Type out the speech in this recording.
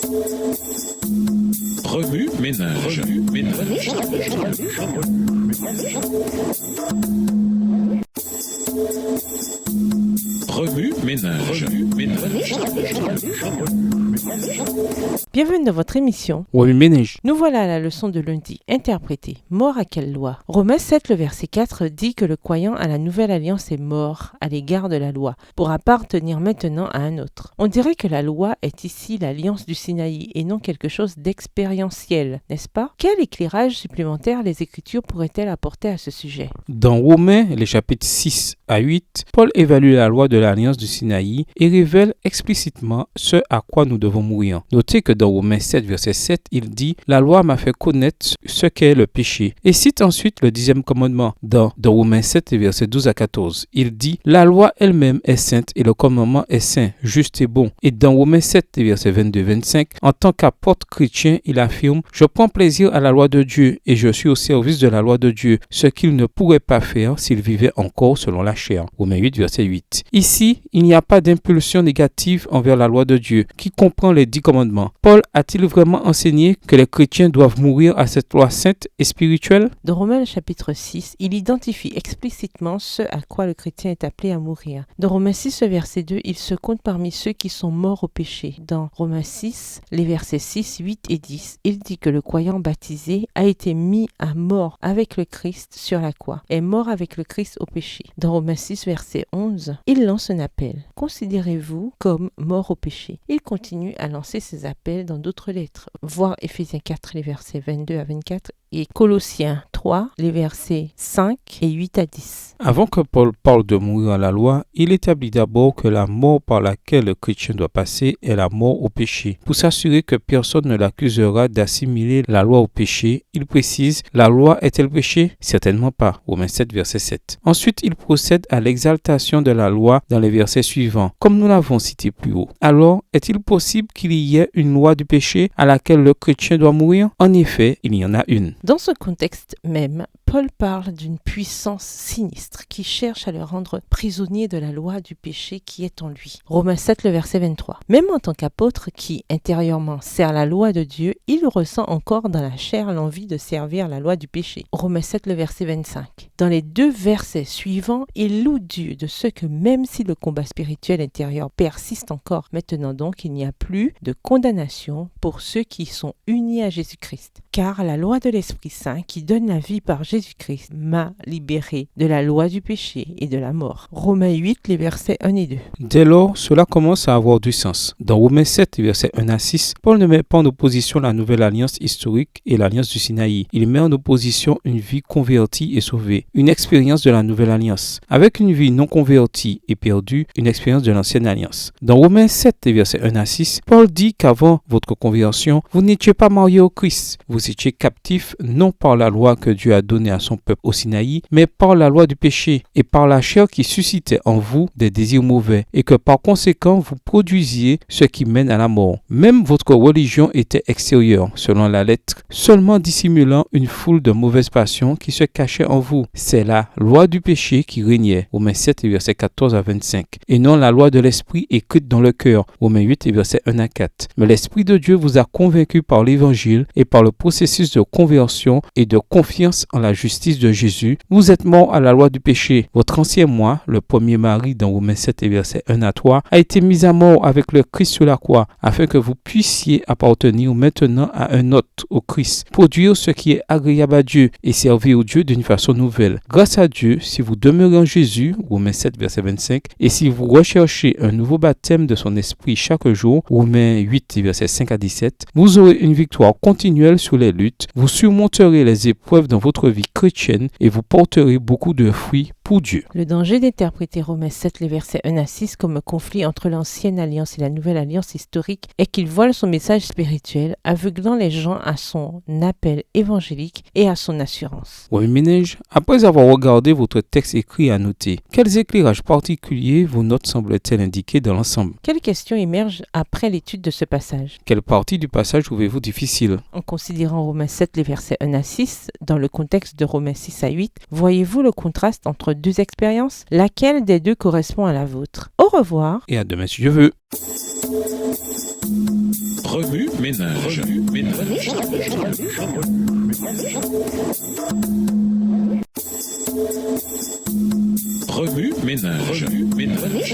Remue ménage. Remue ménage. Bienvenue dans votre émission. Remue ménage. Nous voilà à la leçon de lundi. Interprétée. Mort à quelle loi? Romains 7, le verset 4 dit que le croyant à la nouvelle alliance est mort à l'égard de la loi, pour appartenir maintenant à un autre. On dirait que la loi est ici l'alliance du Sinaï et non quelque chose d'expérientiel, n'est-ce pas? Quel éclairage supplémentaire les Écritures pourraient-elles apporter à ce sujet? Dans Romains, les chapitres 6 à 8, Paul évalue la loi de l'alliance du Sinaï et révèle explicitement ce à quoi nous devons mourir. Notez que dans Romains 7, verset 7, il dit « La loi m'a fait connaître ce qu'est le péché » et cite ensuite le 10e commandement. Dans Romains 7, verset 12 à 14, il dit « La loi elle-même est sainte et le commandement est saint, juste et bon » et dans Romains 7, verset 22-25, en tant qu'apôtre chrétien, il affirme « Je prends plaisir à la loi de Dieu et je suis au service de la loi de Dieu, ce qu'il ne pourrait pas faire s'il vivait encore selon la chair. » Romains 8, verset 8. Ici, il n'y a pas d'impulsion négative envers la loi de Dieu, qui comprend les 10 commandements. Paul a-t-il vraiment enseigné que les chrétiens doivent mourir à cette loi sainte et spirituelle? Dans Romains chapitre 6, il identifie explicitement ce à quoi le chrétien est appelé à mourir. Dans Romains 6, verset 2, il se compte parmi ceux qui sont morts au péché. Dans Romains 6, les versets 6, 8 et 10, il dit que le croyant baptisé a été mis à mort avec le Christ sur la croix, est mort avec le Christ au péché. Dans Romains 6, verset 11, il lance un appel. Considérez-vous comme mort au péché. Il continue à lancer ses appels dans d'autres lettres. Voir Éphésiens 4, les versets 22 à 24 et Colossiens 3, les versets 5 et 8 à 10. Avant que Paul parle de mourir à la loi, il établit d'abord que la mort par laquelle le chrétien doit passer est la mort au péché. Pour s'assurer que personne ne l'accusera d'assimiler la loi au péché, il précise « La loi est-elle péché? Certainement pas. » Romains 7, verset 7. Ensuite, il procède à l'exaltation de la loi dans les versets suivants, comme nous l'avons cité plus haut. Alors, est-il possible qu'il y ait une loi du péché à laquelle le chrétien doit mourir? En effet, il y en a une. Dans ce contexte même, Paul parle d'une puissance sinistre qui cherche à le rendre prisonnier de la loi du péché qui est en lui. Romains 7, le verset 23. Même en tant qu'apôtre qui intérieurement sert la loi de Dieu, il ressent encore dans la chair l'envie de servir la loi du péché. Romains 7, le verset 25. Dans les 2 versets suivants, il loue Dieu de ce que même si le combat spirituel intérieur persiste encore, maintenant donc il n'y a plus de condamnation pour ceux qui sont unis à Jésus-Christ. Car la loi de l'Esprit Saint qui donne la vie par Jésus-Christ m'a libéré de la loi du péché et de la mort. Romains 8, les versets 1 et 2. Dès lors, cela commence à avoir du sens. Dans Romains 7, versets 1 à 6, Paul ne met pas en opposition la nouvelle alliance historique et l'alliance du Sinaï. Il met en opposition une vie convertie et sauvée, une expérience de la nouvelle alliance, avec une vie non convertie et perdue, une expérience de l'ancienne alliance. Dans Romains 7, versets 1 à 6, Paul dit qu'avant votre conversion, vous n'étiez pas mariés au Christ. Vous étiez captifs non par la loi que Dieu a donnée à son peuple au Sinaï, mais par la loi du péché et par la chair qui suscitait en vous des désirs mauvais et que par conséquent vous produisiez ce qui mène à la mort. Même votre religion était extérieure, selon la lettre, seulement dissimulant une foule de mauvaises passions qui se cachaient en vous. C'est la loi du péché qui régnait, Romains 7, versets 14 à 25, et non la loi de l'esprit écrite dans le cœur, Romains 8, versets 1 à 4. Mais l'Esprit de Dieu vous a convaincu par l'évangile et par le processus de conversion et de confiance en la justice de Jésus. Vous êtes morts à la loi du péché. Votre ancien moi, le premier mari dans Romains 7, versets 1 à 3, a été mis à mort avec le Christ sur la croix, afin que vous puissiez appartenir maintenant à un autre, au Christ, produire ce qui est agréable à Dieu et servir au Dieu d'une façon nouvelle. Grâce à Dieu, si vous demeurez en Jésus, Romains 7, verset 25, et si vous recherchez un nouveau baptême de son esprit chaque jour, Romains 8, versets 5 à 17, vous aurez une victoire continuelle sur les luttes, vous surmonterez les épreuves dans votre vie chrétienne et vous porterez beaucoup de fruits pour Dieu. Le danger d'interpréter Romains 7, les versets 1 à 6 comme un conflit entre l'ancienne alliance et la nouvelle alliance historique est qu'il voile son message spirituel, aveuglant les gens à son appel évangélique et à son assurance. Remue ménage, après avoir regardé votre texte écrit et annoté, quels éclairages particuliers vos notes semblent-elles indiquer dans l'ensemble? Quelles questions émergent après l'étude de ce passage? Quelle partie du passage trouvez-vous difficile? En considérant Romains 7, les versets 1 à 6, dans le contexte de Romains 6 à 8, voyez-vous le contraste entre 2 expériences? Laquelle des 2 correspond à la vôtre? Au revoir et à demain si Dieu veut. Remue ménage. Remue ménage.